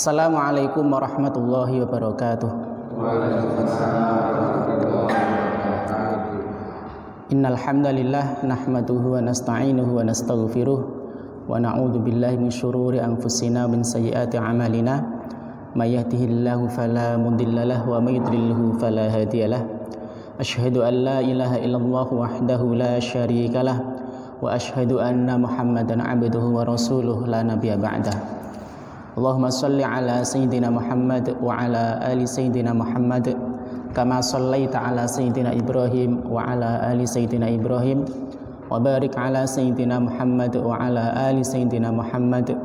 Assalamualaikum warahmatullahi wabarakatuh. Innal hamdalillah nahmaduhu wa nasta'inuhu wa nastaghfiruh wa na'udzu billahi min syururi anfusina min sayyiati a'malina may yahdihillahu fala mudilla lahu wa may yudlilhu fala hadiyalah. Asyhadu an la ilaha illallah wahdahu la syarikalah wa asyhadu anna Muhammadan 'abduhu wa rasuluhu la nabiyya ba'dah. Allahumma salli ala sayyidina Muhammad wa ala ali sayyidina Muhammad kama sallaita ala sayyidina Ibrahim wa ala ali sayyidina Ibrahim wa barik ala sayyidina Muhammad wa ala ali sayyidina Muhammad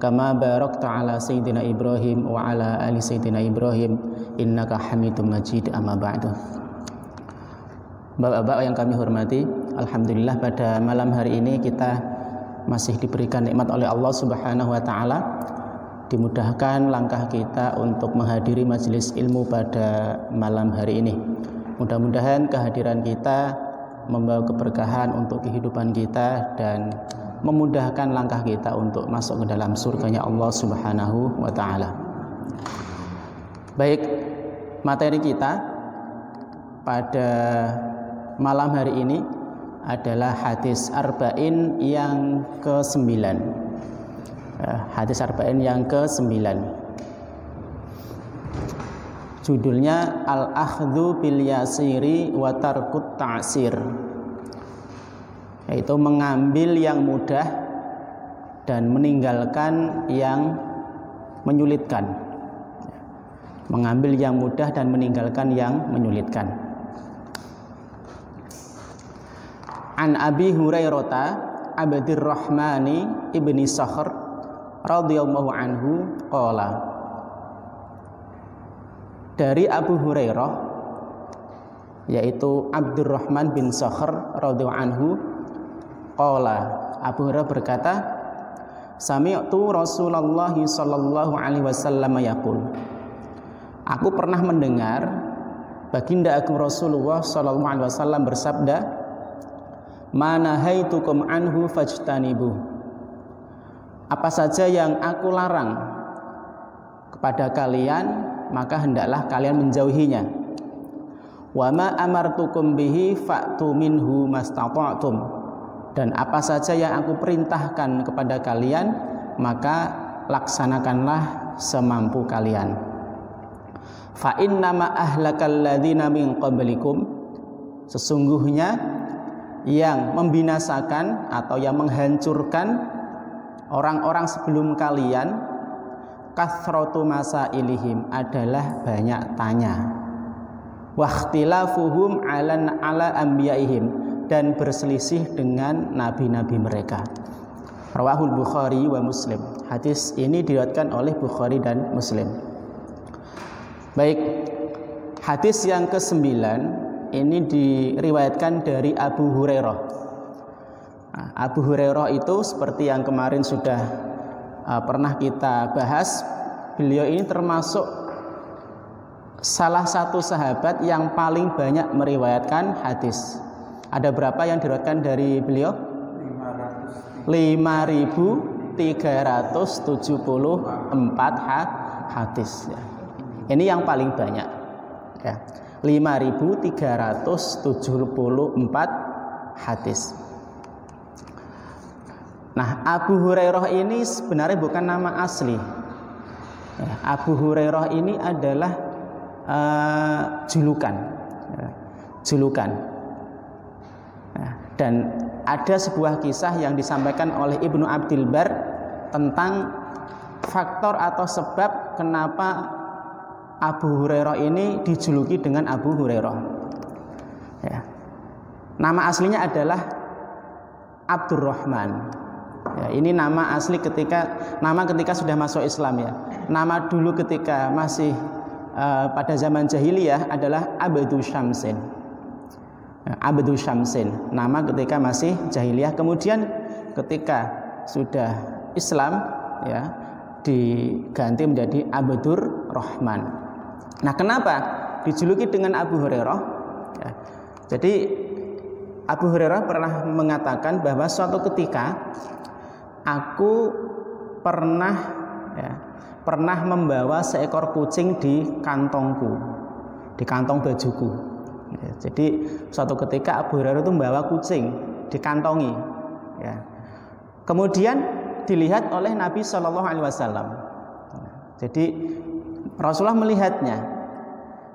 kama barakta ala sayyidina Ibrahim wa ala ali sayyidina Ibrahim innaka Hamidum Majid. Amma ba'du. Bapak-bapak yang kami hormati, alhamdulillah pada malam hari ini kita masih diberikan nikmat oleh Allah Subhanahu wa taala, dimudahkan langkah kita untuk menghadiri majelis ilmu pada malam hari ini. Mudah-mudahan kehadiran kita membawa keberkahan untuk kehidupan kita dan memudahkan langkah kita untuk masuk ke dalam surganya Allah Subhanahu wa taala. Baik, materi kita pada malam hari ini adalah hadis arba'in yang ke-9. Hadis arba'in yang ke-9. Judulnya Al-akhdhu bil yasiri wa tarkut ta'sir, yaitu mengambil yang mudah dan meninggalkan yang menyulitkan. Mengambil yang mudah dan meninggalkan yang menyulitkan. An Abi Hurairah Abdurrahmani ibni Sakhr radhiyallahu anhu qala, dari Abu Hurairah yaitu Abdurrahman bin Sakhr radhiyallahu anhu qala, Abu Hurairah berkata, sami'tu Rasulullah sallallahu alaihi wasallam yaqul, aku pernah mendengar baginda agung Rasulullah sallallahu alaihi wasallam bersabda, mana haitukum anhu fajtanibu, apa saja yang aku larang kepada kalian maka hendaklah kalian menjauhinya. Wa ma amartukum bihi fa'tu minhu mastata'tum, dan apa saja yang aku perintahkan kepada kalian maka laksanakanlah semampu kalian. Fa innama ahlakal ladzina min qablikum, sesungguhnya yang membinasakan atau yang menghancurkan orang-orang sebelum kalian, kathratu masailihim, adalah banyak tanya, wakhtilafuhum ala anbiyaihim, dan berselisih dengan nabi-nabi mereka. Rawahul Bukhari wa Muslim. Hadis ini diriwayatkan oleh Bukhari dan Muslim. Baik, hadis yang ke-9 ini diriwayatkan dari Abu Hurairah. Abu Hurairah itu seperti yang kemarin sudah pernah kita bahas, beliau ini termasuk salah satu sahabat yang paling banyak meriwayatkan hadis. Ada berapa yang diriwayatkan dari beliau? 5.374 hadis ya. Ini yang paling banyak ya. 5.374 hadis. Nah, Abu Hurairah ini sebenarnya bukan nama asli. Abu Hurairah ini adalah julukan. Dan ada sebuah kisah yang disampaikan oleh Ibnu Abdul Bar tentang faktor atau sebab kenapa Abu Hurairah ini dijuluki dengan Abu Hurairah. Ya. Nama aslinya adalah Abdurrahman. Ya, ini nama asli ketika sudah masuk Islam ya. Nama dulu ketika masih pada zaman jahiliyah adalah Abdu Syamsin. Ya, Abdu Syamsin. Nama ketika masih jahiliyah. Kemudian ketika sudah Islam ya diganti menjadi Abdur Rahman. Nah, kenapa dijuluki dengan Abu Hurairah? Ya, jadi Abu Hurairah pernah mengatakan bahwa suatu ketika aku pernah ya, pernah membawa seekor kucing di kantongku, di kantong bajuku. Ya, jadi suatu ketika Abu Hurairah itu membawa kucing dikantongi. Ya. Kemudian dilihat oleh Nabi Shallallahu Alaihi Wasallam. Jadi Rasulullah melihatnya,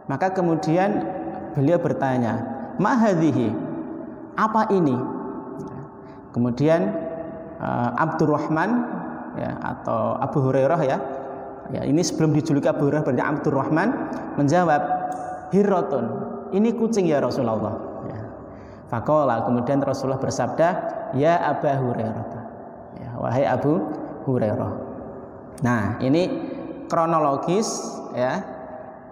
maka kemudian beliau bertanya, "Ma hadhihi?" Apa ini? Kemudian Abdurrahman, ya, atau Abu Hurairah, ya, ini sebelum dijuluki Abu Hurairah berarti Abdurrahman, menjawab, "Hirratun, ini kucing ya Rasulullah." Ya. Faqala, kemudian Rasulullah bersabda, "Ya Abu Hurairah," ya, wahai Abu Hurairah. Nah, ini kronologis, ya,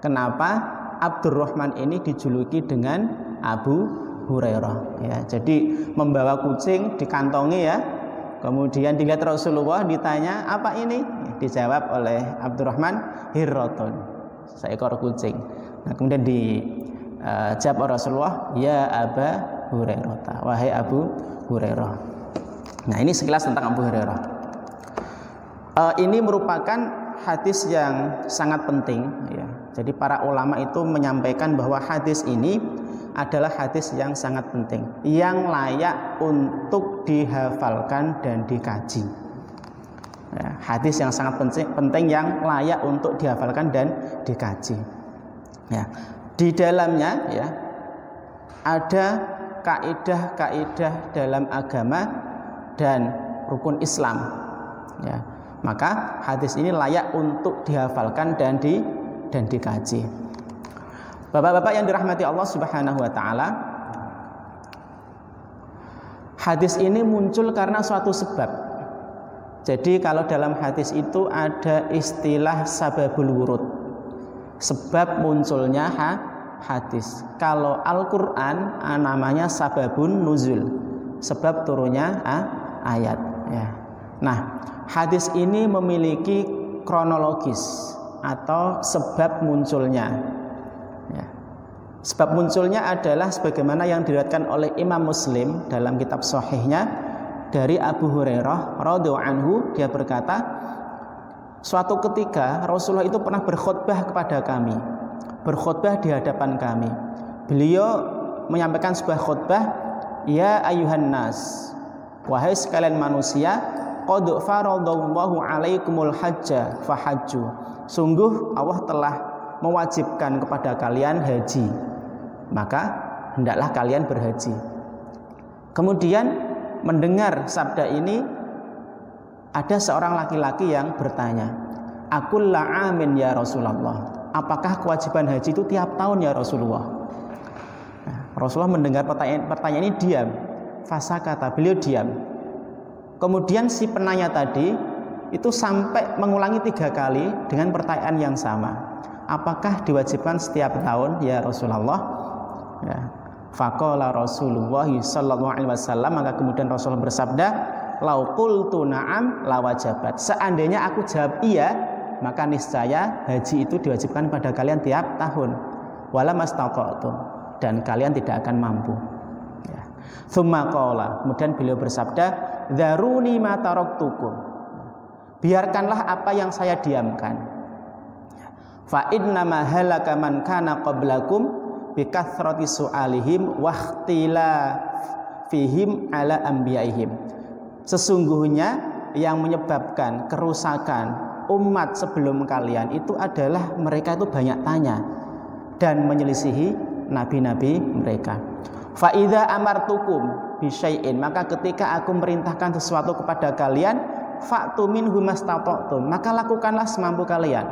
kenapa Abdurrahman ini dijuluki dengan Abu Hurairah. Ya, jadi membawa kucing dikantongi, ya. Kemudian dilihat Rasulullah, ditanya, "Apa ini?" Dijawab oleh Abdurrahman, "Hirratun," seekor kucing. Nah, kemudian dijawab oleh Rasulullah, "Ya Aba Hurairah," wahai Abu Hurairah. Nah, ini sekilas tentang Abu Hurairah. Ini merupakan hadis yang sangat penting, ya. Jadi para ulama itu menyampaikan bahwa hadis ini adalah hadis yang sangat penting, yang layak untuk dihafalkan dan dikaji. Ya, hadis yang sangat penting yang layak untuk dihafalkan dan dikaji. Ya, di dalamnya, ya, ada kaidah-kaidah dalam agama dan rukun Islam. Ya, maka hadis ini layak untuk dihafalkan dan dikaji. Bapak-bapak yang dirahmati Allah Subhanahu wa taala, hadis ini muncul karena suatu sebab. Jadi kalau dalam hadis itu ada istilah sababul wurud, sebab munculnya hadis. Kalau Al-Qur'an namanya sababun nuzul, sebab turunnya ayat, ya. Nah, hadis ini memiliki kronologis atau sebab munculnya. Ya. Sebab munculnya adalah sebagaimana yang diriwayatkan oleh Imam Muslim dalam kitab Sahihnya dari Abu Hurairah radhiyallahu anhu. Dia berkata, suatu ketika Rasulullah itu pernah berkhutbah kepada kami, berkhutbah di hadapan kami. Beliau menyampaikan sebuah khutbah, "Ya ayuhan nas, wahai sekalian manusia, qad faradallahu alaikumul hajja fahajju." Sungguh Allah telah mewajibkan kepada kalian haji, maka hendaklah kalian berhaji. Kemudian mendengar sabda ini, ada seorang laki-laki yang bertanya, "Akulla amin ya Rasulullah?" Apakah kewajiban haji itu tiap tahun ya Rasulullah? Nah, Rasulullah mendengar pertanyaan ini diam. Fasakata, beliau diam. Kemudian si penanya tadi itu sampai mengulangi 3 kali dengan pertanyaan yang sama. Apakah diwajibkan setiap tahun ya Rasulullah? Ya. Faqala Rasulullah sallallahu alaihi wasallam, maka kemudian Rasulullah bersabda, "Lau qultu na'am la wajabat." Seandainya aku jawab iya, maka niscaya haji itu diwajibkan pada kalian tiap tahun. Wala mastata'tum, dan kalian tidak akan mampu. Ya. Tsumma qala, kemudian beliau bersabda, "Dzaruni ma taraktukum." Biarkanlah apa yang saya diamkan. Fa innama halaka man kana qablakum bikathrati su'alihim wa ikhtilafihim ala anbiya'ihim. Sesungguhnya yang menyebabkan kerusakan umat sebelum kalian itu adalah mereka itu banyak tanya dan menyelisihi nabi-nabi mereka. Fa idza amartukum bi syai'in, maka ketika aku merintahkan sesuatu kepada kalian, fa'tu minhu mastata'tum, maka lakukanlah semampu kalian.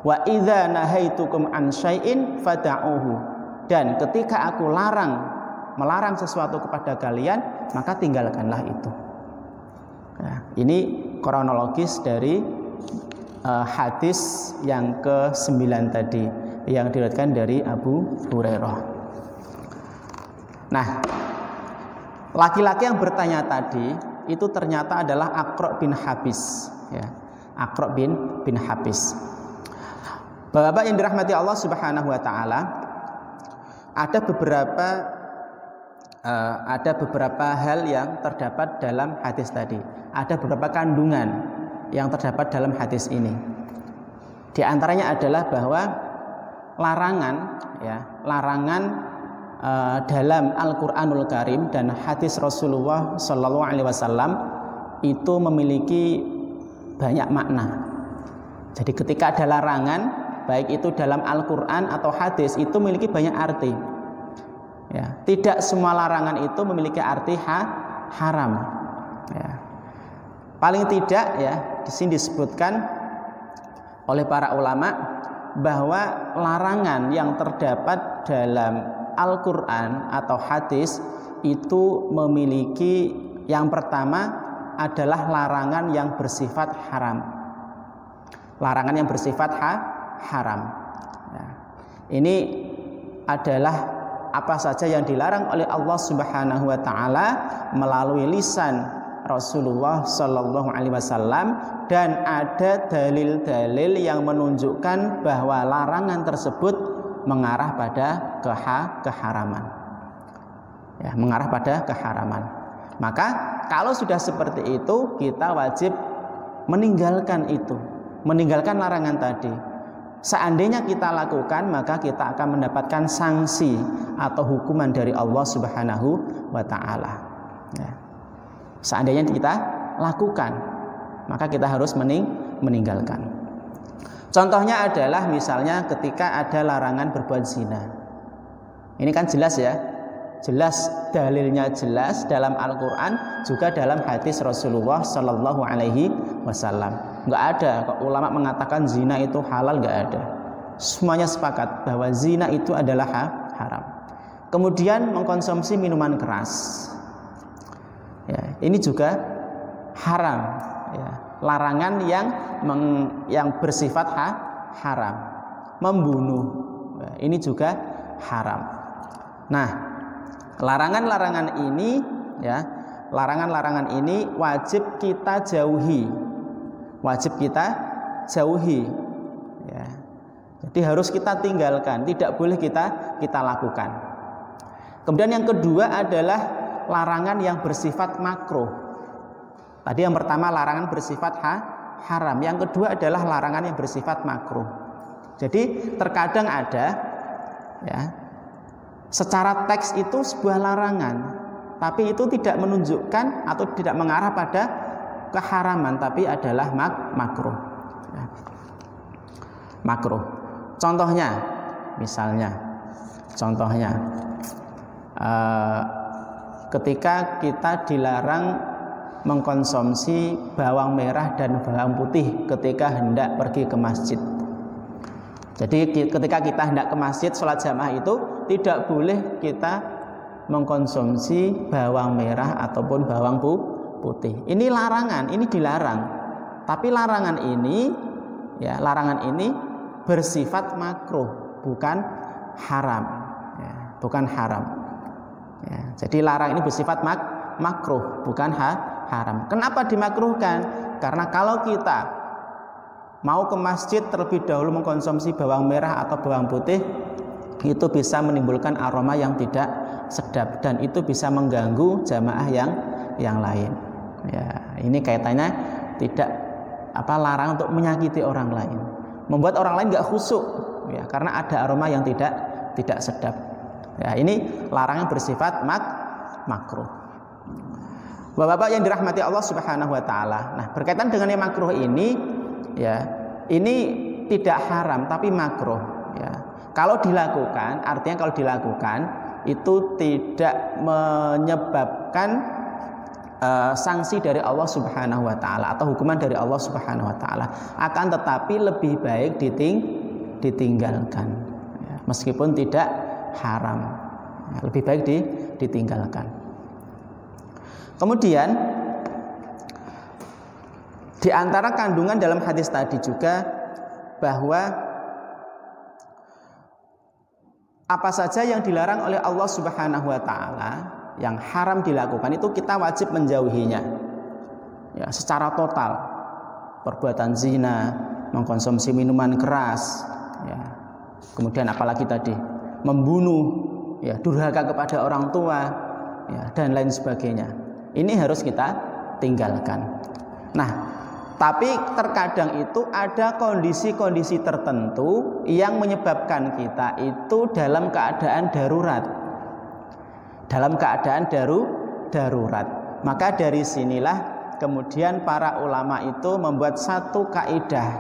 Wa idza nahaitukum an syai'in fada'uhu, dan ketika aku melarang sesuatu kepada kalian, maka tinggalkanlah itu. Nah, ini kronologis dari hadis yang ke-9 tadi yang diriwayatkan dari Abu Hurairah. Nah, laki-laki yang bertanya tadi itu ternyata adalah Aqra' bin Habis, ya. Aqra' bin Habis. Bapak-bapak yang dirahmati Allah Subhanahu wa taala, ada beberapa hal yang terdapat dalam hadis tadi. Ada beberapa kandungan yang terdapat dalam hadis ini. Di antaranya adalah bahwa larangan dalam Al-Qur'anul Karim dan hadis Rasulullah Shallallahu Alaihi Wasallam itu memiliki banyak makna. Jadi ketika ada larangan, baik itu dalam Al-Quran atau hadis, itu memiliki banyak arti. Ya, tidak semua larangan itu memiliki arti haram. Ya. Paling tidak di sini disebutkan oleh para ulama bahwa larangan yang terdapat dalam Al-Quran atau hadis itu memiliki, yang pertama adalah larangan yang bersifat haram. Larangan yang bersifat haram. Ya. Ini adalah apa saja yang dilarang oleh Allah Subhanahu wa taala melalui lisan Rasulullah Shallallahu Alaihi Wasallam, dan ada dalil-dalil yang menunjukkan bahwa larangan tersebut mengarah pada keharaman. Ya, mengarah pada keharaman. Maka kalau sudah seperti itu, kita wajib meninggalkan itu, meninggalkan larangan tadi. Seandainya kita lakukan, maka kita akan mendapatkan sanksi atau hukuman dari Allah Subhanahu wa taala. Ya. Seandainya kita lakukan, maka kita harus meninggalkan. Contohnya adalah misalnya ketika ada larangan berbuat zina. Ini kan jelas ya. Jelas, dalilnya jelas dalam Al-Quran, juga dalam hadis Rasulullah Sallallahu Alaihi Wasallam. Nggak ada ulama mengatakan zina itu halal, nggak ada. Semuanya sepakat bahwa zina itu adalah haram. Kemudian mengkonsumsi minuman keras, ya, ini juga haram. Ya. Larangan yang bersifat haram. Membunuh, ya, ini juga haram. Nah, larangan-larangan ini, ya, larangan-larangan ini wajib kita jauhi, ya. Jadi harus kita tinggalkan, tidak boleh kita lakukan. Kemudian yang kedua adalah larangan yang bersifat makruh. Tadi yang pertama larangan bersifat haram, yang kedua adalah larangan yang bersifat makruh. Jadi terkadang ada, ya, secara teks itu sebuah larangan, tapi itu tidak menunjukkan atau tidak mengarah pada keharaman, tapi adalah makruh. Ya. Makruh. Contohnya, ketika kita dilarang mengkonsumsi bawang merah dan bawang putih ketika hendak pergi ke masjid. Jadi ketika kita hendak ke masjid sholat jamaah itu tidak boleh kita mengkonsumsi bawang merah ataupun bawang putih. Ini larangan, ini dilarang. Tapi larangan ini bersifat makruh, bukan haram. Ya, bukan haram. Ya, jadi larang ini bersifat makruh, bukan haram. Kenapa dimakruhkan? Karena kalau kita mau ke masjid terlebih dahulu mengkonsumsi bawang merah atau bawang putih, itu bisa menimbulkan aroma yang tidak sedap dan itu bisa mengganggu jamaah yang lain. Ya, ini kaitannya tidak larang untuk menyakiti orang lain, membuat orang lain nggak khusyuk, ya, karena ada aroma yang tidak sedap. Ya, ini larangan bersifat makruh. Bapak-bapak yang dirahmati Allah Subhanahu wa taala. Nah, berkaitan dengan yang makruh ini, ya, ini tidak haram tapi makruh, ya. Kalau dilakukan, artinya kalau dilakukan itu tidak menyebabkan sanksi dari Allah Subhanahu wa taala atau hukuman dari Allah Subhanahu wa taala. Akan tetapi lebih baik ditinggalkan. Ya, meskipun tidak haram. Ya, lebih baik ditinggalkan. Kemudian di antara kandungan dalam hadis tadi juga bahwa apa saja yang dilarang oleh Allah Subhanahu wa taala, yang haram dilakukan itu kita wajib menjauhinya. Ya, secara total. Perbuatan zina, mengkonsumsi minuman keras, ya. Kemudian apalagi tadi? Membunuh, ya, durhaka kepada orang tua, ya, dan lain sebagainya. Ini harus kita tinggalkan. Nah, Tapi terkadang itu ada kondisi-kondisi tertentu yang menyebabkan kita itu dalam keadaan darurat. Dalam keadaan darurat. Maka dari sinilah kemudian para ulama itu membuat satu kaidah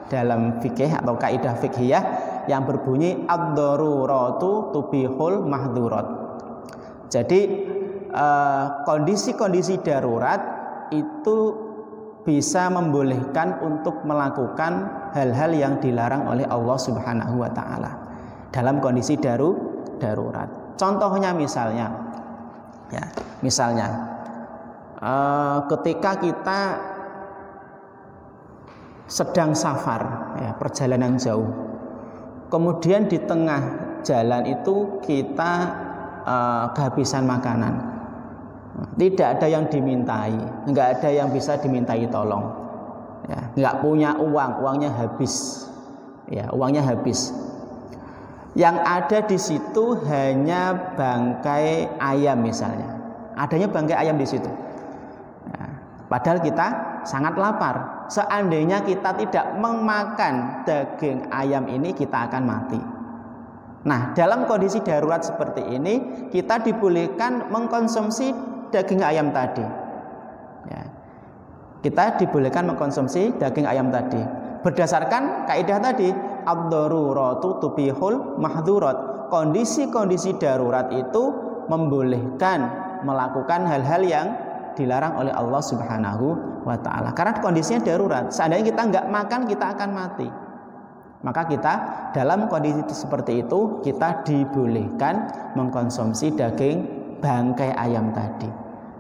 dalam fikih atau kaidah fikhiyah yang berbunyi ad-daruratu tubihul mahdzurat. Jadi kondisi-kondisi darurat itu bisa membolehkan untuk melakukan hal-hal yang dilarang oleh Allah Subhanahu wa taala dalam kondisi darurat. Contohnya misalnya ketika kita sedang safar, perjalanan jauh, kemudian di tengah jalan itu kita kehabisan makanan, tidak ada yang dimintai, nggak ada yang bisa dimintai tolong, nggak punya uang, uangnya habis, uangnya habis. Yang ada di situ hanya bangkai ayam misalnya, adanya bangkai ayam di situ. Padahal kita sangat lapar. Seandainya kita tidak memakan daging ayam ini, kita akan mati. Nah, dalam kondisi darurat seperti ini, kita dibolehkan mengkonsumsi daging ayam tadi. Kita dibolehkan mengkonsumsi daging ayam tadi. Berdasarkan kaidah tadi, ad-daruratu tubihul mahdzurat. Kondisi-kondisi darurat itu membolehkan melakukan hal-hal yang dilarang oleh Allah Subhanahu wa taala. Karena kondisinya darurat. Seandainya kita nggak makan, kita akan mati. Maka kita dalam kondisi seperti itu, kita dibolehkan mengkonsumsi daging bangkai ayam tadi.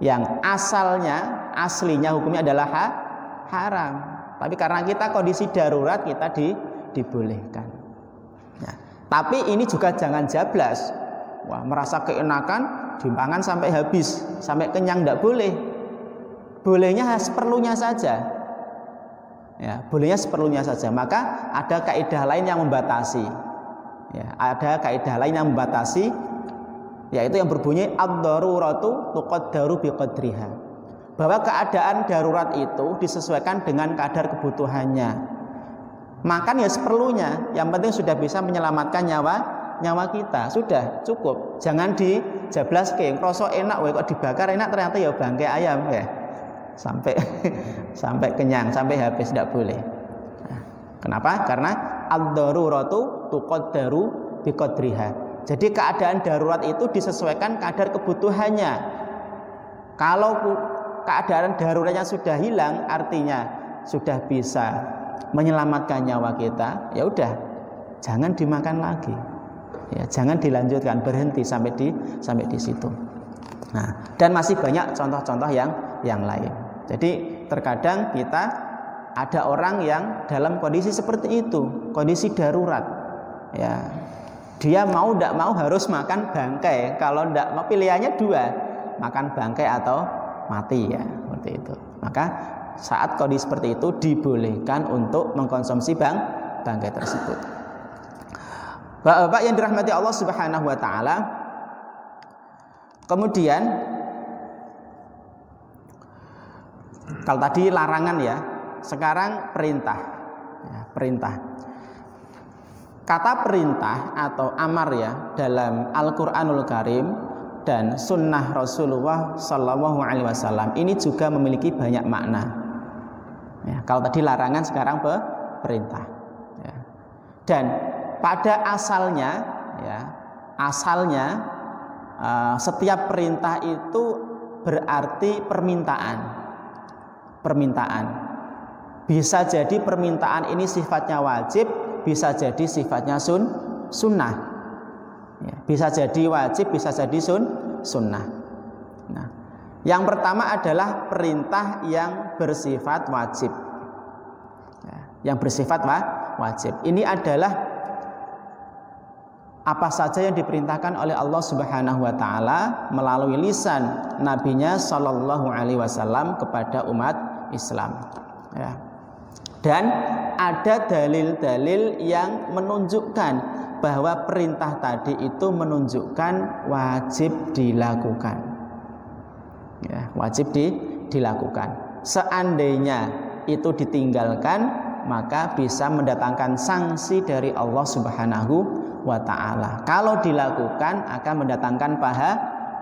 Yang aslinya hukumnya adalah haram. Tapi karena kita kondisi darurat, kita dibolehkan. Tapi ini juga jangan jablas. Merasa keenakan, dimakan sampai habis, sampai kenyang, tidak boleh. Bolehnya seperlunya saja. Bolehnya seperlunya saja. Maka ada kaidah lain yang membatasi. Ada kaidah lain yang membatasi, yaitu yang berbunyi ad-daruratu tuqaddaru biqadriha. Bahwa keadaan darurat itu disesuaikan dengan kadar kebutuhannya. Makan ya seperlunya, yang penting sudah bisa menyelamatkan nyawa kita, sudah cukup. Jangan dijablas ke rasa enak, kok dibakar enak, ternyata ya bangkai ayam sampai kenyang, sampai habis, tidak boleh. Kenapa? Karena ad-daruratu tuqaddaru biqadriha. Jadi keadaan darurat itu disesuaikan kadar kebutuhannya. Kalau keadaan daruratnya sudah hilang, artinya sudah bisa menyelamatkan nyawa kita, ya udah, jangan dimakan lagi. Jangan dilanjutkan, berhenti sampai di situ. Nah, dan masih banyak contoh-contoh yang lain. Jadi terkadang kita ada orang yang dalam kondisi seperti itu, kondisi darurat. Dia mau tidak mau harus makan bangkai. Kalau tidak mau, pilihannya dua, makan bangkai atau mati, seperti itu. Maka saat kondisi seperti itu dibolehkan untuk mengkonsumsi bangkai tersebut. Bapak yang dirahmati Allah Subhanahu wa taala. Kemudian kalau tadi larangan sekarang perintah. Perintah. Kata perintah atau amar dalam Al-Qur'anul Karim dan sunnah Rasulullah Sallallahu Alaihi Wasallam ini juga memiliki banyak makna. Kalau tadi larangan, sekarang perintah. Dan pada asalnya, setiap perintah itu berarti permintaan. Bisa jadi permintaan ini sifatnya wajib, bisa jadi sifatnya sunnah. Bisa jadi wajib, bisa jadi sunnah. Nah, yang pertama adalah perintah yang bersifat wajib. Yang bersifat wajib. Ini adalah apa saja yang diperintahkan oleh Allah Subhanahu wa taala melalui lisan nabinya sallallahu alaihi wasallam kepada umat Islam. Dan ada dalil-dalil yang menunjukkan bahwa perintah tadi itu menunjukkan wajib dilakukan. Wajib dilakukan. Seandainya itu ditinggalkan, maka bisa mendatangkan sanksi dari Allah Subhanahu wa ta'ala. Kalau dilakukan akan mendatangkan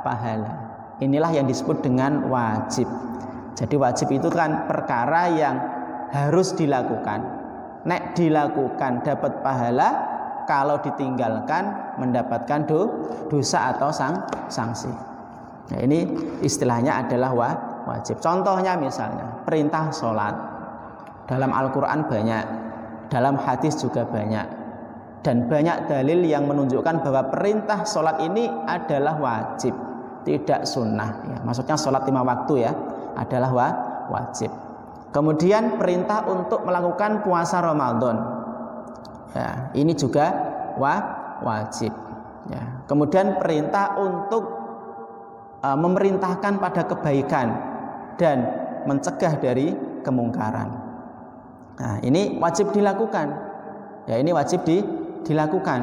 pahala. Inilah yang disebut dengan wajib. Jadi wajib itu kan perkara yang harus dilakukan. Nek dilakukan dapat pahala, kalau ditinggalkan mendapatkan dosa atau sanksi. Nah, ini istilahnya adalah wajib. Contohnya misalnya perintah sholat. Dalam Al-Quran banyak, dalam hadis juga banyak, dan banyak dalil yang menunjukkan bahwa perintah sholat ini adalah wajib, tidak sunnah ya. Maksudnya sholat 5 waktu ya, adalah wajib. Kemudian perintah untuk melakukan puasa Ramadan ya, ini juga wajib ya. Kemudian perintah untuk memerintahkan pada kebaikan dan mencegah dari kemungkaran. Nah, ini wajib dilakukan. Ya, ini wajib dilakukan.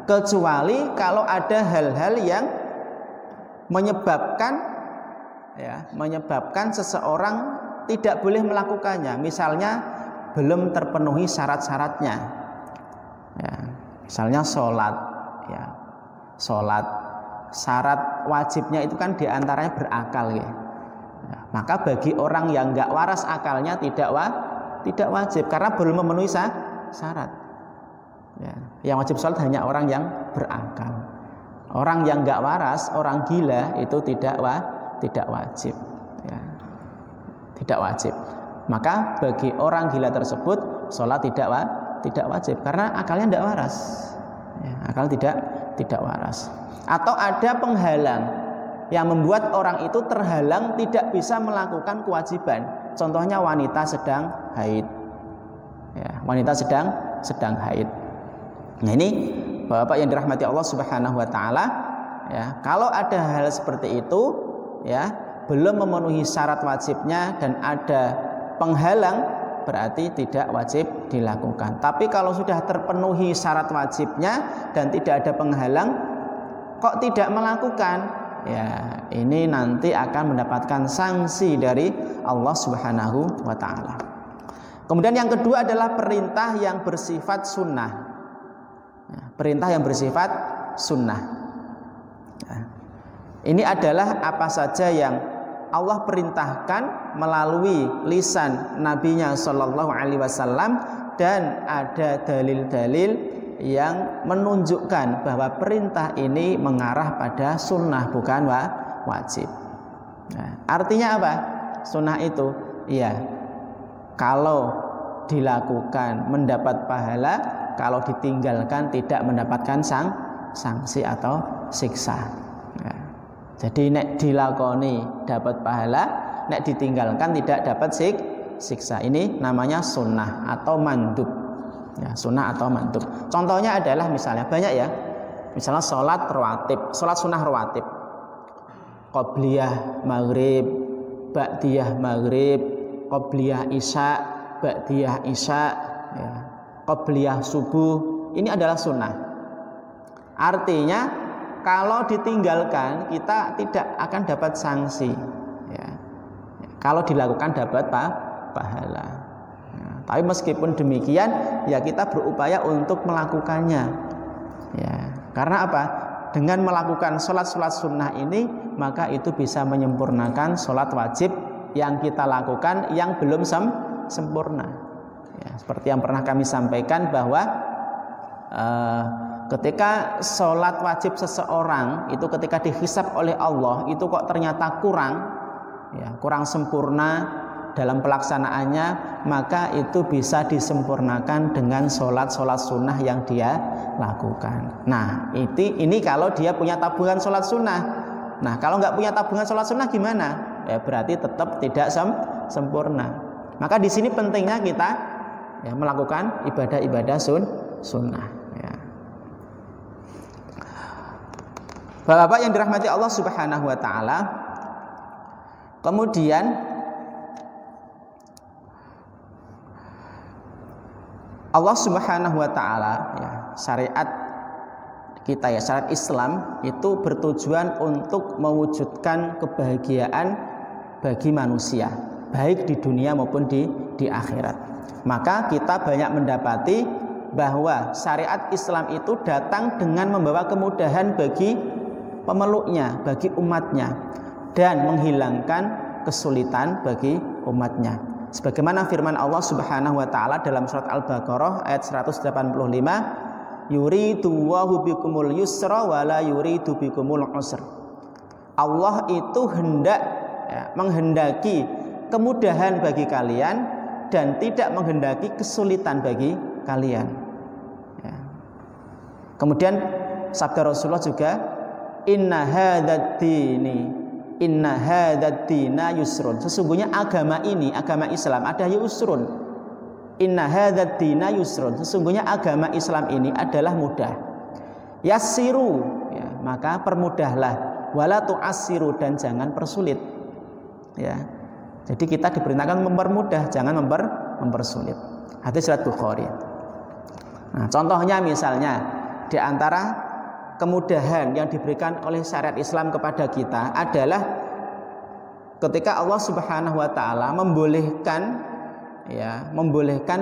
Kecuali kalau ada hal-hal yang menyebabkan seseorang tidak boleh melakukannya. Misalnya belum terpenuhi syarat-syaratnya. Ya, misalnya sholat. Ya, sholat syarat wajibnya itu kan diantaranya berakal ya. Ya, maka bagi orang yang nggak waras akalnya tidak wajib karena belum memenuhi syarat. Ya, yang wajib sholat hanya orang yang berakal. Orang yang nggak waras, orang gila itu tidak wajib. Ya, tidak wajib. Maka bagi orang gila tersebut sholat tidak wajib karena akalnya tidak waras. Ya, akal tidak waras. Atau ada penghalang yang membuat orang itu terhalang tidak bisa melakukan kewajiban. Contohnya wanita sedang haid. Ya, wanita sedang haid. Nah, ini Bapak yang dirahmati Allah Subhanahu wa taala, ya, kalau ada hal seperti itu ya, belum memenuhi syarat wajibnya dan ada penghalang, berarti tidak wajib dilakukan. Tapi kalau sudah terpenuhi syarat wajibnya dan tidak ada penghalang, kok tidak melakukan, ya ini nanti akan mendapatkan sanksi dari Allah Subhanahu wa ta'ala. Kemudian yang kedua adalah perintah yang bersifat sunnah. Perintah yang bersifat sunnah. Ini adalah apa saja yang Allah perintahkan melalui lisan Nabi-Nya Shallallahu Alaihi Wasallam dan ada dalil-dalil yang menunjukkan bahwa perintah ini mengarah pada sunnah bukan wajib. Nah, artinya apa? Sunnah itu, iya, kalau dilakukan mendapat pahala, kalau ditinggalkan tidak mendapatkan sanksi atau siksa. Nah, jadi nek dilakoni dapat pahala, nek ditinggalkan tidak dapat siksa. Ini namanya sunnah atau mandub. Ya, sunnah atau mandub. Contohnya adalah misalnya banyak ya. Misalnya sholat rawatib, sholat sunnah rawatib, qobliyah maghrib, ba'diyah maghrib, qobliyah isya, ba'diyah isya, ya, qobliyah subuh. Ini adalah sunnah. Artinya kalau ditinggalkan kita tidak akan dapat sanksi. Ya. Kalau dilakukan dapat pahala. Ya. Tapi meskipun demikian, ya kita berupaya untuk melakukannya. Ya. Karena apa? Dengan melakukan sholat-sholat sunnah ini, maka itu bisa menyempurnakan sholat wajib yang kita lakukan yang belum sempurna. Ya, seperti yang pernah kami sampaikan bahwa ketika sholat wajib seseorang itu ketika dihisab oleh Allah itu kok ternyata kurang sempurna dalam pelaksanaannya, maka itu bisa disempurnakan dengan sholat-sholat sunnah yang dia lakukan. Nah, ini kalau dia punya tabungan sholat sunnah. Nah, kalau nggak punya tabungan sholat sunnah gimana? Ya berarti tetap tidak sempurna. Maka di sini pentingnya kita ya, melakukan ibadah-ibadah sunnah. Ya. Bapak-bapak yang dirahmati Allah Subhanahu wa taala. Kemudian Allah Subhanahu wa taala ya, syariat kita ya, syariat Islam itu bertujuan untuk mewujudkan kebahagiaan bagi manusia, baik di dunia maupun di akhirat. Maka kita banyak mendapati bahwa syariat Islam itu datang dengan membawa kemudahan bagi pemeluknya, bagi umatnya, dan menghilangkan kesulitan bagi umatnya. Sebagaimana firman Allah Subhanahu wa taala dalam surat Al-Baqarah ayat 185, yuridu Allahu bikumul yusra wa la yuridu bikumul usra. Allah itu menghendaki kemudahan bagi kalian dan tidak menghendaki kesulitan bagi kalian. Kemudian sabda Rasulullah juga, inna hadzal dina yusrun. Sesungguhnya agama ini, agama Islam ada yusrun. Inna hadzal dina yusrun. Sesungguhnya agama Islam ini adalah mudah. Yassiru, ya, maka permudahlah. Wala tu'assiru, dan jangan persulit. Ya. Jadi kita diperintahkan mempermudah, jangan mempersulit. Hadis riwayat Bukhari. Nah, contohnya misalnya di antara kemudahan yang diberikan oleh syariat Islam kepada kita adalah ketika Allah Subhanahu wa taala membolehkan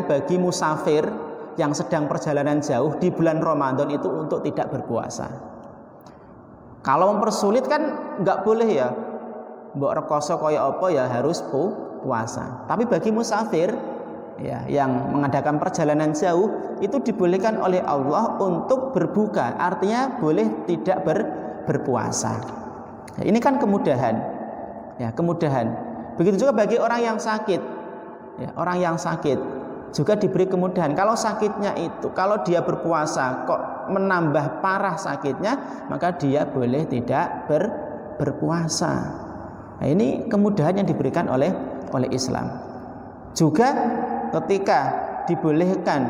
bagi musafir yang sedang perjalanan jauh di bulan Ramadan itu untuk tidak berpuasa. Kalau mempersulit kan nggak boleh ya. Mbok rekoso kaya apa ya harus puasa. Tapi bagi musafir ya, yang mengadakan perjalanan jauh itu dibolehkan oleh Allah untuk berbuka, artinya boleh tidak berpuasa. Ya, ini kan kemudahan, ya, kemudahan. Begitu juga bagi orang yang sakit, ya, orang yang sakit juga diberi kemudahan. Kalau sakitnya itu, kalau dia berpuasa kok menambah parah sakitnya, maka dia boleh tidak berpuasa. Nah, ini kemudahan yang diberikan oleh Islam. Juga ketika dibolehkan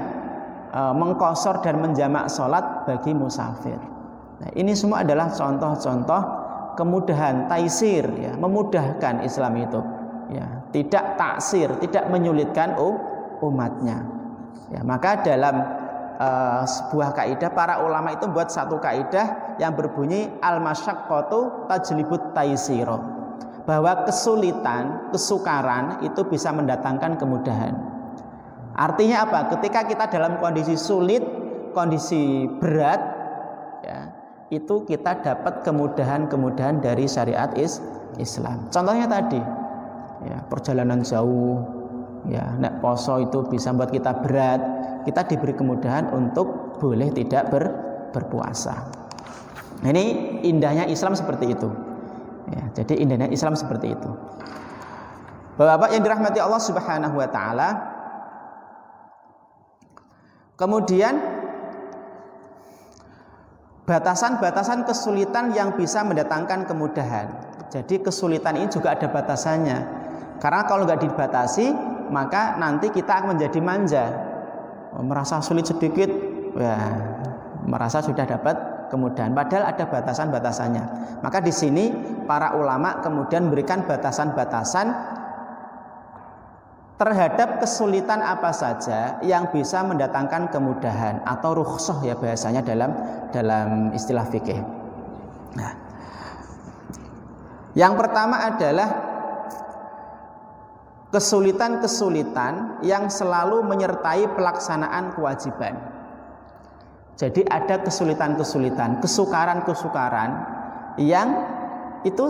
mengqashar dan menjamak sholat bagi musafir. Nah, ini semua adalah contoh-contoh kemudahan, taisir, ya, memudahkan Islam itu, ya, tidak taksir, tidak menyulitkan umatnya. Ya, maka dalam sebuah kaidah para ulama itu buat satu kaidah yang berbunyi al-masyaqqatu tajlibut taisiro, bahwa kesulitan, kesukaran itu bisa mendatangkan kemudahan. Artinya apa? Ketika kita dalam kondisi sulit, kondisi berat, ya, itu kita dapat kemudahan-kemudahan dari syariat Islam. Contohnya tadi, ya, perjalanan jauh, ya, nek poso itu bisa membuat kita berat, kita diberi kemudahan untuk boleh tidak berpuasa. Nah, ini indahnya Islam seperti itu. Ya, jadi indahnya Islam seperti itu. Bapak-bapak yang dirahmati Allah Subhanahu wa taala, kemudian batasan-batasan kesulitan yang bisa mendatangkan kemudahan. Jadi kesulitan ini juga ada batasannya. Karena kalau nggak dibatasi, maka nanti kita akan menjadi manja. Merasa sulit sedikit, ya, merasa sudah dapat kemudahan. Padahal ada batasan-batasannya. Maka di sini para ulama kemudian memberikan batasan-batasan terhadap kesulitan apa saja yang bisa mendatangkan kemudahan atau rukhsah, ya, bahasanya dalam istilah fikih. Nah, yang pertama adalah kesulitan-kesulitan yang selalu menyertai pelaksanaan kewajiban. Jadi ada kesulitan-kesulitan, kesukaran-kesukaran yang itu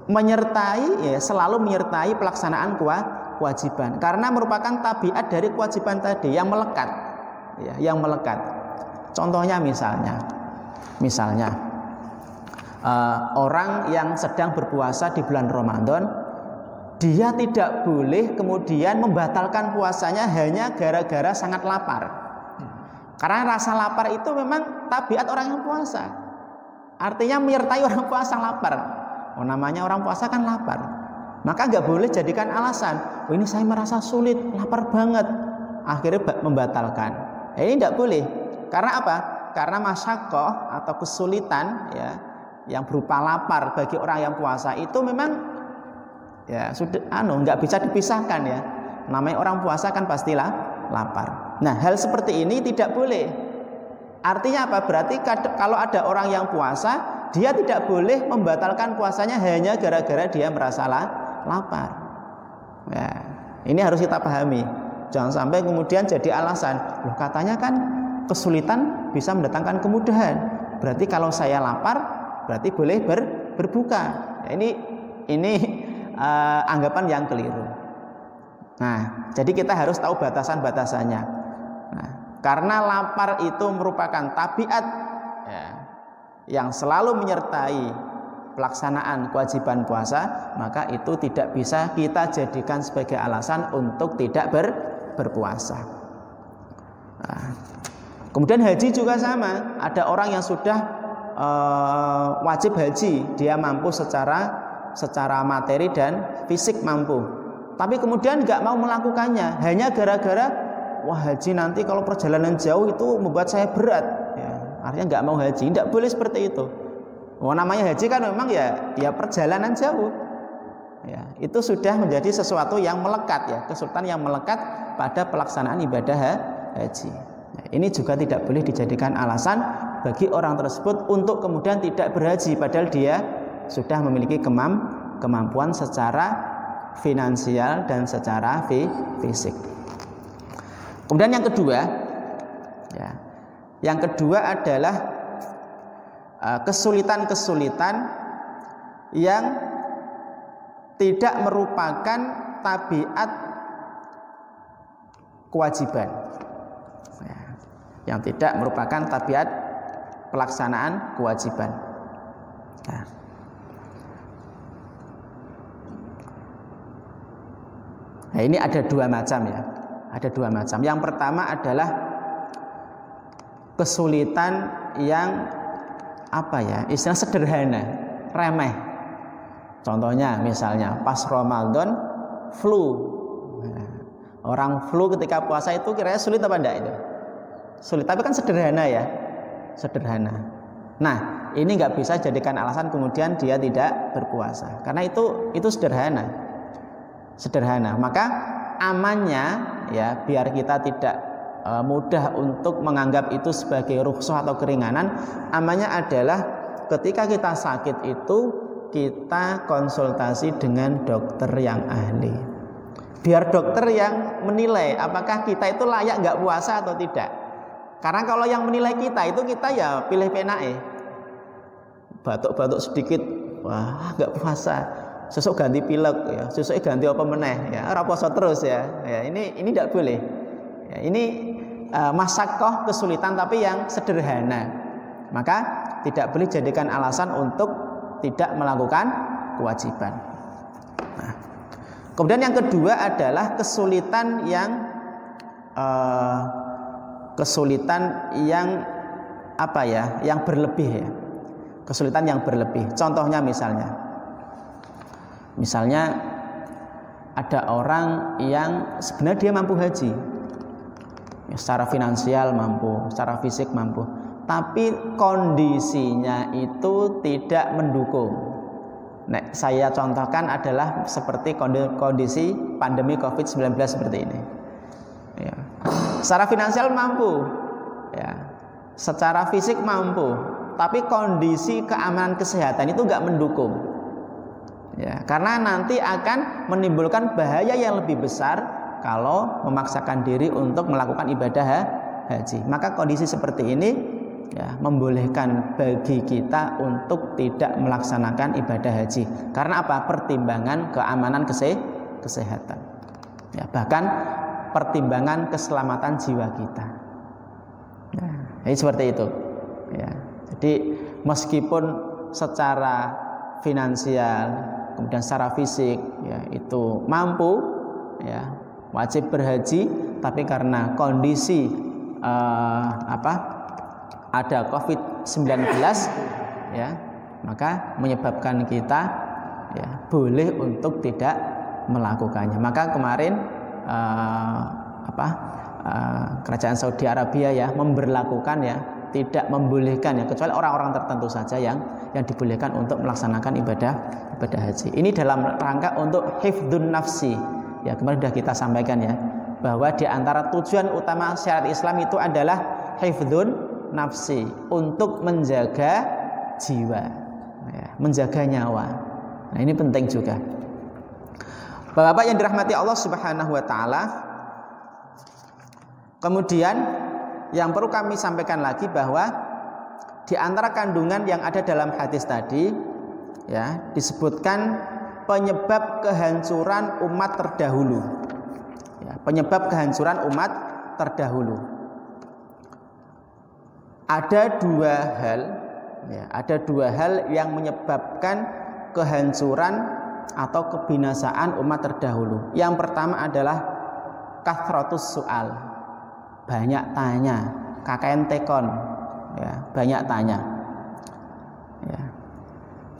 menyertai, ya, selalu menyertai pelaksanaan kewajiban, karena merupakan tabiat dari kewajiban tadi yang melekat, ya, yang melekat. Contohnya misalnya orang yang sedang berpuasa di bulan Ramadan, dia tidak boleh kemudian membatalkan puasanya hanya gara-gara sangat lapar. Karena rasa lapar itu memang tabiat orang yang puasa, artinya menyertai orang puasa lapar. Namanya orang puasa kan lapar. Maka nggak boleh jadikan alasan, ini saya merasa sulit, lapar banget, akhirnya membatalkan. Ini tidak boleh. Karena apa? Karena masyaqqah atau kesulitan, ya, yang berupa lapar bagi orang yang puasa itu memang, ya, sudah nggak bisa dipisahkan, ya. Namanya orang puasa kan pastilah lapar. Nah, hal seperti ini tidak boleh. Artinya apa? Berarti kalau ada orang yang puasa, dia tidak boleh membatalkan puasanya hanya gara-gara dia merasa lapar. Ya, ini harus kita pahami. Jangan sampai kemudian jadi alasan, loh katanya kan kesulitan bisa mendatangkan kemudahan. Berarti kalau saya lapar, berarti boleh berbuka. Ya, ini anggapan yang keliru. Nah, jadi kita harus tahu batasan-batasannya. Nah, karena lapar itu merupakan tabiat ya, yang selalu menyertai pelaksanaan kewajiban puasa, maka itu tidak bisa kita jadikan sebagai alasan untuk tidak berpuasa. Nah, kemudian haji juga sama. Ada orang yang sudah wajib haji, dia mampu secara materi dan fisik mampu, tapi kemudian nggak mau melakukannya hanya gara-gara wah haji nanti kalau perjalanan jauh itu membuat saya berat. Ya, artinya nggak mau haji. Tidak boleh seperti itu. Namanya haji kan memang ya perjalanan jauh. Ya, itu sudah menjadi sesuatu yang melekat ya, kesulitan yang melekat pada pelaksanaan ibadah haji. Nah, ini juga tidak boleh dijadikan alasan bagi orang tersebut untuk kemudian tidak berhaji, padahal dia sudah memiliki kemampuan secara finansial dan secara fisik. Kemudian yang kedua adalah kesulitan-kesulitan yang tidak merupakan tabiat kewajiban, yang tidak merupakan tabiat pelaksanaan kewajiban. Nah, ini ada dua macam ya. Ada dua macam. Yang pertama adalah kesulitan yang istilah sederhana, remeh. Contohnya misalnya pas Ramadan flu. Orang flu ketika puasa itu kira-kira sulit apa enggak itu? Sulit, tapi kan sederhana ya. Sederhana. Nah, ini nggak bisa jadikan alasan kemudian dia tidak berpuasa. Karena itu sederhana. Sederhana. Maka amannya ya, biar kita tidak mudah untuk menganggap itu sebagai rukhsah atau keringanan, amannya adalah ketika kita sakit itu kita konsultasi dengan dokter yang ahli. Biar dokter yang menilai apakah kita itu layak nggak puasa atau tidak. Karena kalau yang menilai kita ya pilih penae. Batuk-batuk sedikit, wah nggak puasa. Sesuk ganti pilek ya, sesuk ganti apa meneh ya, ora puasa terus ya. Ya ini tidak boleh. Ya, ini masyaqqah kesulitan tapi yang sederhana. Maka tidak boleh jadikan alasan untuk tidak melakukan kewajiban. Nah, kemudian yang kedua adalah kesulitan yang yang berlebih ya. Kesulitan yang berlebih. Contohnya misalnya ada orang yang sebenarnya dia mampu haji ya, secara finansial mampu, secara fisik mampu, tapi kondisinya itu tidak mendukung. Nah, saya contohkan adalah seperti kondisi pandemi COVID-19 seperti ini ya. Secara finansial mampu ya, secara fisik mampu, tapi kondisi keamanan kesehatan itu nggak mendukung ya, karena nanti akan menimbulkan bahaya yang lebih besar kalau memaksakan diri untuk melakukan ibadah haji. Maka kondisi seperti ini ya, membolehkan bagi kita untuk tidak melaksanakan ibadah haji. Karena apa? Pertimbangan keamanan kesehatan ya, bahkan pertimbangan keselamatan jiwa kita. Nah, jadi seperti itu ya. Jadi meskipun secara finansial kemudian secara fisik ya itu mampu ya, wajib berhaji, tapi karena kondisi ada COVID-19 ya, maka menyebabkan kita ya boleh untuk tidak melakukannya. Maka kemarin kerajaan Saudi Arabia ya memberlakukan ya, tidak membolehkan ya, kecuali orang-orang tertentu saja yang dibolehkan untuk melaksanakan ibadah haji. Ini dalam rangka untuk hifdzun nafsi. Ya, kemarin sudah kita sampaikan ya, bahwa di antara tujuan utama syariat Islam itu adalah hifdzun nafsi, untuk menjaga jiwa, ya, menjaga nyawa. Nah, ini penting juga. Bapak-bapak yang dirahmati Allah Subhanahu wa taala, kemudian yang perlu kami sampaikan lagi bahwa di antara kandungan yang ada dalam hadis tadi ya, disebutkan penyebab kehancuran umat terdahulu. Ya, penyebab kehancuran umat terdahulu. Ada dua hal yang menyebabkan kehancuran atau kebinasaan umat terdahulu. Yang pertama adalah kathratus su'al, banyak tanya, KKN tekon, ya, banyak tanya. Ya.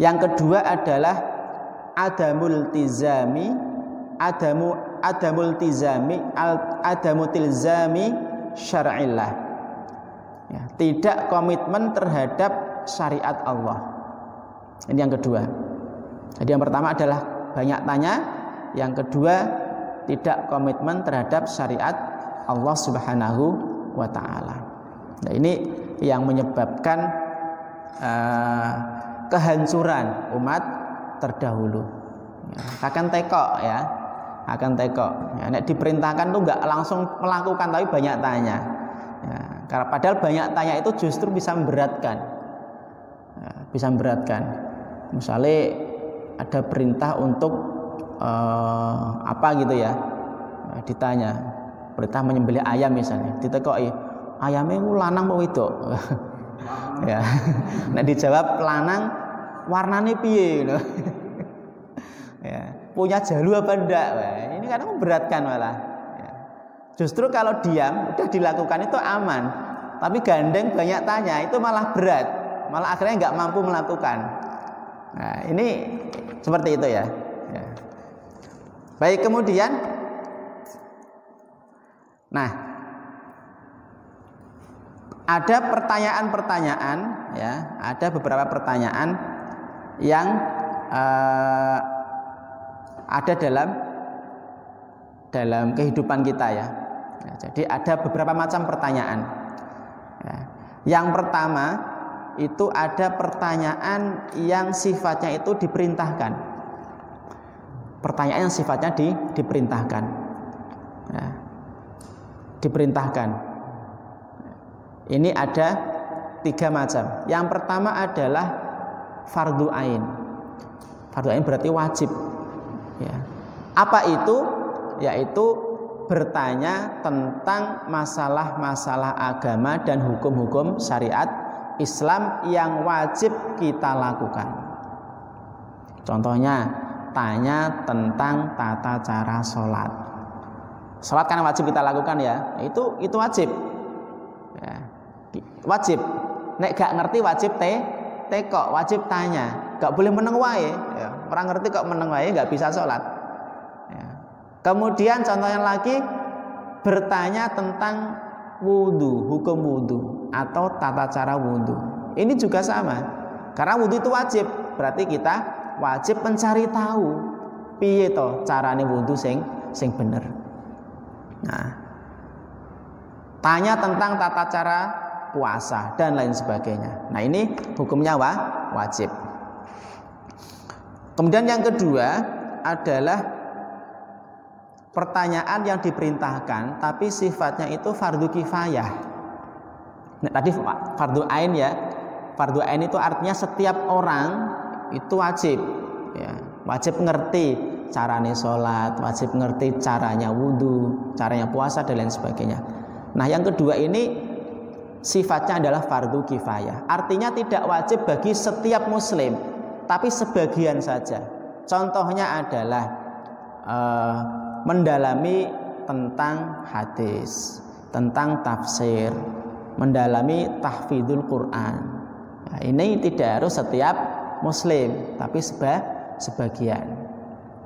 Yang kedua adalah adamul tilzami syar'illah. Ya, tidak komitmen terhadap syariat Allah. Ini yang kedua. Jadi yang pertama adalah banyak tanya, yang kedua tidak komitmen terhadap syariat Allah Subhanahu wa taala. Nah, ini yang menyebabkan kehancuran umat terdahulu. Ya, akan tekok ya. Akan tekok. Ya, nek diperintahkan tuh nggak langsung melakukan tapi banyak tanya. Ya, karena padahal banyak tanya itu justru bisa memberatkan. Ya, bisa memberatkan. Misalnya ada perintah untuk apa gitu ya, ditanya perintah menyembelih ayam misalnya, ditekoki ayamnya lanang apa wedok. Ya, nek dijawab lanang, warnanya piye gitu. Ya, punya jalu apa enggak? Wah, ini kadang memberatkan malah. Ya. Justru kalau diam udah dilakukan itu aman, tapi gandeng banyak tanya itu malah berat, malah akhirnya nggak mampu melakukan. Nah, ini seperti itu ya. Ya. Baik, kemudian, nah, ada pertanyaan-pertanyaan ya, ada beberapa pertanyaan yang ada dalam kehidupan kita ya. Ya, jadi ada beberapa macam pertanyaan. Ya. Yang pertama itu ada pertanyaan yang sifatnya itu diperintahkan. Pertanyaan yang sifatnya diperintahkan. Ya. Diperintahkan. Ini ada 3 macam. Yang pertama adalah fardhu ain. Fardhu ain berarti wajib. Ya. Apa itu? Yaitu bertanya tentang masalah-masalah agama dan hukum-hukum syariat Islam yang wajib kita lakukan. Contohnya, tanya tentang tata cara sholat. Sholat kan wajib kita lakukan ya. Itu wajib. Ya. Wajib. Nek gak ngerti wajib tekok, wajib tanya. Gak boleh meneng wae. Ya. Orang ngerti kok meneng wae gak bisa sholat. Ya. Kemudian contohnya lagi, bertanya tentang wudu, hukum wudu atau tata cara wudu. Ini juga sama. Karena wudu itu wajib, berarti kita wajib mencari tahu piye to carane wudu sing bener. Nah, tanya tentang tata cara puasa dan lain sebagainya. Nah, ini hukumnya wajib. Kemudian yang kedua adalah pertanyaan yang diperintahkan tapi sifatnya itu fardu kifayah. Nah, tadi fardu ain ya. Fardu ain itu artinya setiap orang itu wajib ya. Wajib ngerti caranya sholat, wajib ngerti caranya wudu, caranya puasa dan lain sebagainya. Nah, yang kedua ini sifatnya adalah fardu kifayah. Artinya tidak wajib bagi setiap muslim, tapi sebagian saja. Contohnya adalah mendalami tentang hadis, tentang tafsir, mendalami tahfidzul Quran. Nah, ini tidak harus setiap muslim, tapi sebagian.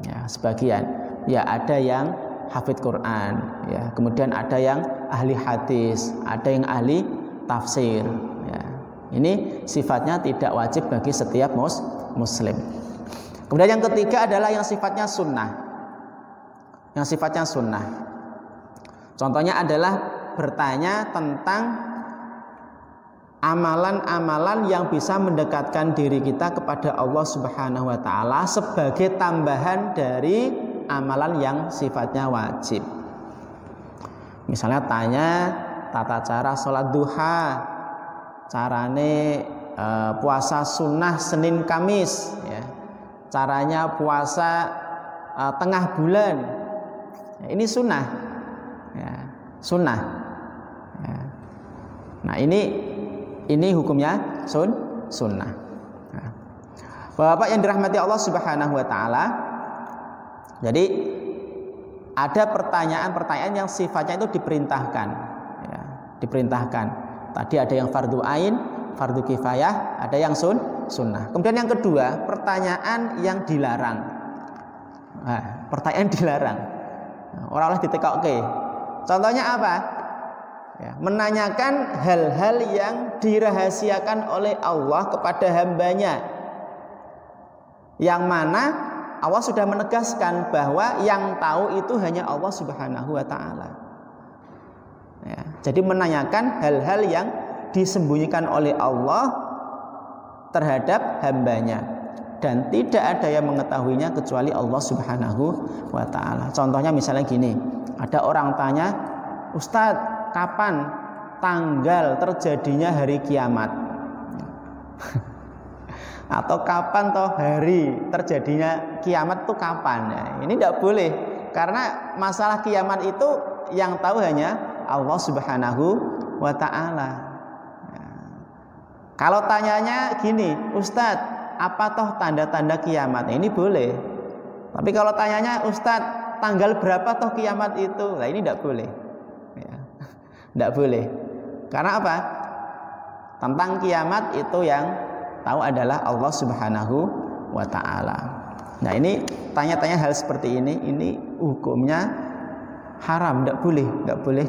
Ya, sebagian. Ya, ada yang hafidz Quran, ya. Kemudian ada yang ahli hadis, ada yang ahli tafsir. Ya. Ini sifatnya tidak wajib bagi setiap muslim. Kemudian yang ketiga adalah yang sifatnya sunnah. Yang sifatnya sunnah. Contohnya adalah bertanya tentang amalan-amalan yang bisa mendekatkan diri kita kepada Allah Subhanahu wa taala sebagai tambahan dari amalan yang sifatnya wajib. Misalnya tanya tata cara sholat duha, carane puasa sunnah Senin Kamis, ya. Caranya puasa tengah bulan, ya, ini sunnah, ya, sunnah. Ya. Nah ini hukumnya sunnah. Nah, Bapak yang dirahmati Allah Subhanahu Wa Taala, jadi ada pertanyaan-pertanyaan yang sifatnya itu diperintahkan, ya, diperintahkan. Tadi ada yang fardu ain, fardu kifayah, ada yang sunnah. Kemudian yang kedua, pertanyaan yang dilarang. Nah, pertanyaan dilarang. Orang-orang ditekokke. Contohnya apa? Ya, menanyakan hal-hal yang dirahasiakan oleh Allah kepada hambanya, yang mana Allah sudah menegaskan bahwa yang tahu itu hanya Allah Subhanahu Wa Taala. Ya, jadi menanyakan hal-hal yang disembunyikan oleh Allah terhadap hambanya, dan tidak ada yang mengetahuinya kecuali Allah Subhanahu Wa Taala. Contohnya misalnya gini, ada orang tanya, Ustadz, kapan tanggal terjadinya hari kiamat? Atau kapan toh hari terjadinya kiamat itu kapan? Ya, ini tidak boleh, karena masalah kiamat itu yang tahu hanya Allah Subhanahu Wa Taala. Ya. Kalau tanyanya gini, Ustadz, apa toh tanda-tanda kiamat? Ini boleh. Tapi kalau tanyanya, Ustadz, tanggal berapa toh kiamat itu? Nah, ini tidak boleh. Ya. Tidak boleh. Karena apa? Tentang kiamat itu yang tahu adalah Allah Subhanahu Wa Taala. Nah, ini tanya-tanya hal seperti ini hukumnya haram, tidak boleh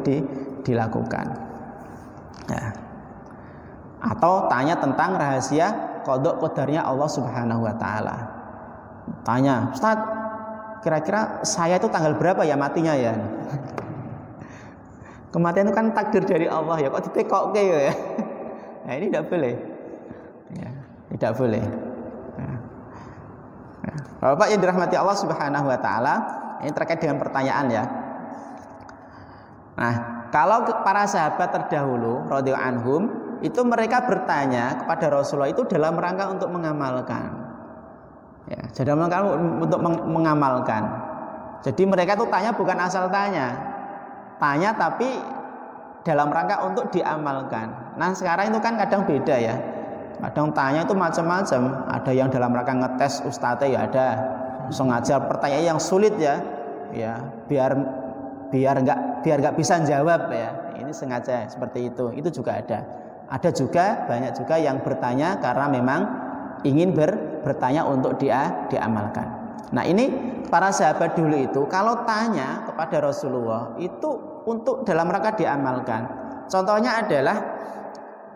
dilakukan. Nah, atau tanya tentang rahasia qada qadarnya Allah Subhanahu Wa Taala. Tanya, Ustaz, kira-kira saya itu tanggal berapa ya matinya ya? Kematian itu kan takdir dari Allah ya, kok ditekokke ya? Nah, ini tidak boleh. Ya, tidak boleh. Ya. Ya. Bapak yang dirahmati Allah Subhanahu Wa Taala, ini terkait dengan pertanyaan ya. Nah, kalau para sahabat terdahulu radhiyallahu anhum itu mereka bertanya kepada Rasulullah itu dalam rangka untuk mengamalkan. Ya, dalam rangka untuk mengamalkan. Jadi mereka itu tanya bukan asal tanya. Tanya tapi dalam rangka untuk diamalkan. Nah, sekarang itu kan kadang beda ya. Kadang tanya itu macam-macam. Ada yang dalam rangka ngetes ustadznya ya ada. Sengaja pertanyaan yang sulit ya. Ya, biar nggak bisa jawab ya. Ini sengaja seperti itu. Itu juga ada. Ada juga banyak juga yang bertanya karena memang ingin bertanya untuk diamalkan. Nah, ini para sahabat dulu itu kalau tanya kepada Rasulullah itu untuk dalam rangka diamalkan. Contohnya adalah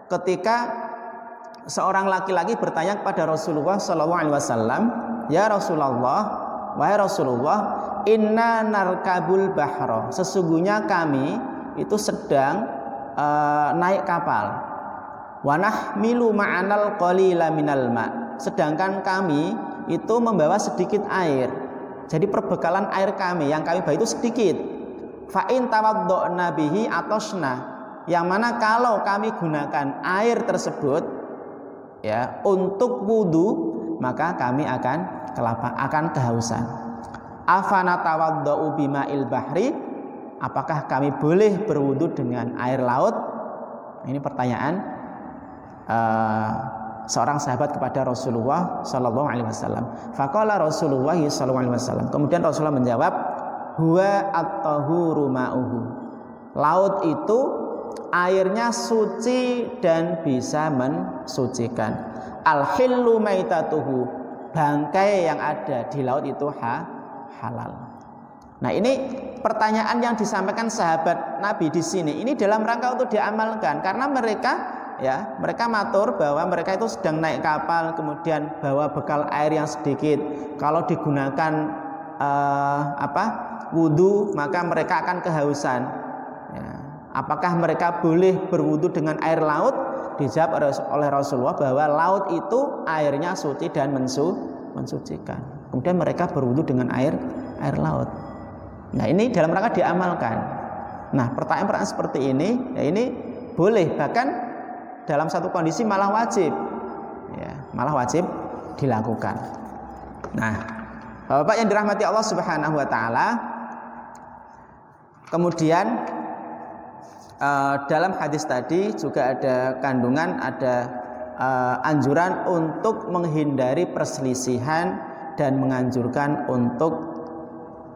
ketika seorang laki-laki bertanya kepada Rasulullah SAW, ya Rasulullah, wahai Rasulullah, inna narkabul bahro, sesungguhnya kami itu sedang naik kapal, wanah milu ma'anal qalila minal ma, sedangkan kami itu membawa sedikit air. Jadi perbekalan air kami yang kami bawa itu sedikit. Fa'in tawaddo'na bihi atosna, yang mana kalau kami gunakan air tersebut ya untuk wudu, maka kami akan kehausan. Afana tawaddo'u bima'il bahri, apakah kami boleh berwudu dengan air laut? Ini pertanyaan seorang sahabat kepada Rasulullah sallallahu alaihi wasallam. Faqala Rasulullah sallallahu alaihi wasallam, kemudian Rasulullah menjawab, huwa at-tahuru ma'uhu, laut itu airnya suci dan bisa mensucikan. Al-hillu maitatuhu, bangkai yang ada di laut itu halal. Nah, ini pertanyaan yang disampaikan sahabat Nabi di sini ini dalam rangka untuk diamalkan, karena mereka matur bahwa mereka itu sedang naik kapal, kemudian bawa bekal air yang sedikit. Kalau digunakan wudu, maka mereka akan kehausan. Ya. Apakah mereka boleh berwudu dengan air laut? Dijawab oleh Rasulullah bahwa laut itu airnya suci dan mensucikan. Kemudian mereka berwudu dengan air air laut. Nah, ini dalam rangka diamalkan. Nah, pertanyaan-pertanyaan seperti ini, ya ini boleh, bahkan dalam satu kondisi malah wajib, ya, malah wajib dilakukan. Nah, Bapak yang dirahmati Allah Subhanahu wa taala, kemudian dalam hadis tadi juga ada kandungan, ada anjuran untuk menghindari perselisihan dan menganjurkan untuk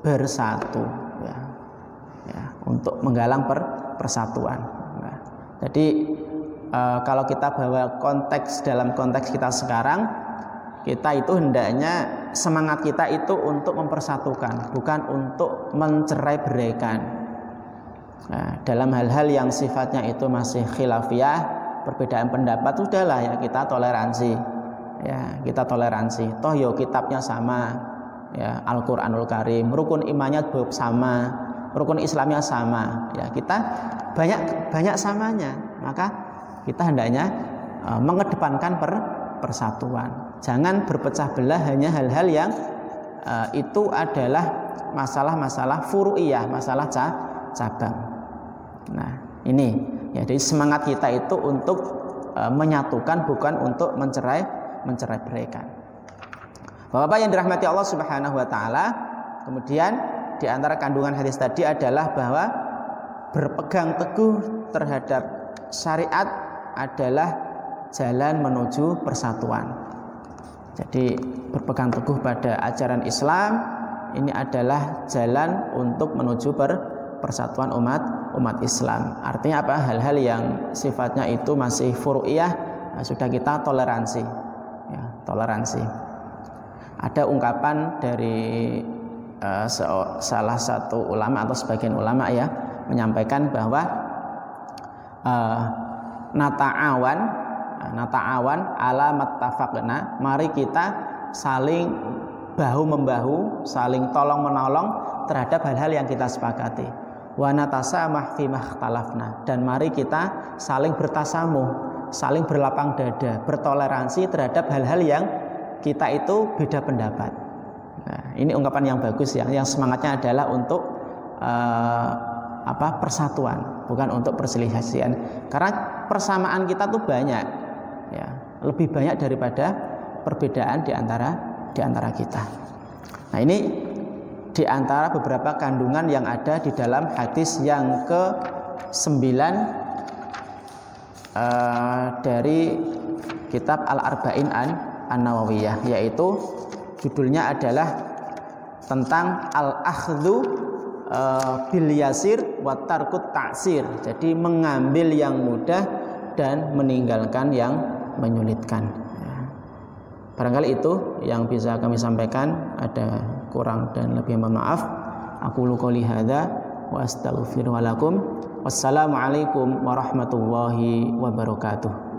bersatu, ya, ya, untuk menggalang persatuan. Nah, jadi kalau kita bawa konteks dalam konteks kita sekarang, kita itu hendaknya semangat kita itu untuk mempersatukan, bukan untuk mencerai-beraikan. Nah, dalam hal-hal yang sifatnya itu masih khilafiyah, perbedaan pendapat, sudahlah ya kita toleransi, ya kita toleransi. Toh yo kitabnya sama, ya Al-Quranul Karim, rukun imannya sama, rukun Islamnya sama, ya kita banyak samanya. Maka kita hendaknya mengedepankan persatuan. Jangan berpecah belah hanya hal-hal yang itu adalah masalah-masalah furu'iyah, masalah cabang. Nah, ini ya, jadi semangat kita itu untuk menyatukan, bukan untuk mencerai-beraikan. Bapak-bapak yang dirahmati Allah Subhanahu wa taala, kemudian di antara kandungan hadis tadi adalah bahwa berpegang teguh terhadap syariat adalah jalan menuju persatuan. Jadi berpegang teguh pada ajaran Islam ini adalah jalan untuk menuju persatuan umat Islam. Artinya apa? Hal-hal yang sifatnya itu masih furu'iyah, nah, sudah kita toleransi, ya, toleransi. Ada ungkapan dari salah satu ulama atau sebagian ulama ya menyampaikan bahwa nata'awan ala mattafaqna, mari kita saling bahu membahu, saling tolong menolong terhadap hal-hal yang kita sepakati. Wa natasamah fi makhtalafna, dan mari kita saling bertasamuh, saling berlapang dada, bertoleransi terhadap hal-hal yang kita itu beda pendapat. Nah, ini ungkapan yang bagus ya, yang semangatnya adalah untuk persatuan, bukan untuk perselisihan. Karena persamaan kita tuh banyak, ya, lebih banyak daripada perbedaan di antara kita. Nah, ini di antara beberapa kandungan yang ada di dalam hadis yang ke-9 dari kitab Al-Arba'in An-Nawawiyah, yaitu judulnya adalah tentang al-akhdhu bil yasir wa tarkut ta'sir. Jadi mengambil yang mudah dan meninggalkan yang menyulitkan. Barangkali itu yang bisa kami sampaikan, ada kurang dan lebih mohon maaf. Aqulu qouli hadza wa astaghfiru lakum. Wassalamualaikum warahmatullahi wabarakatuh.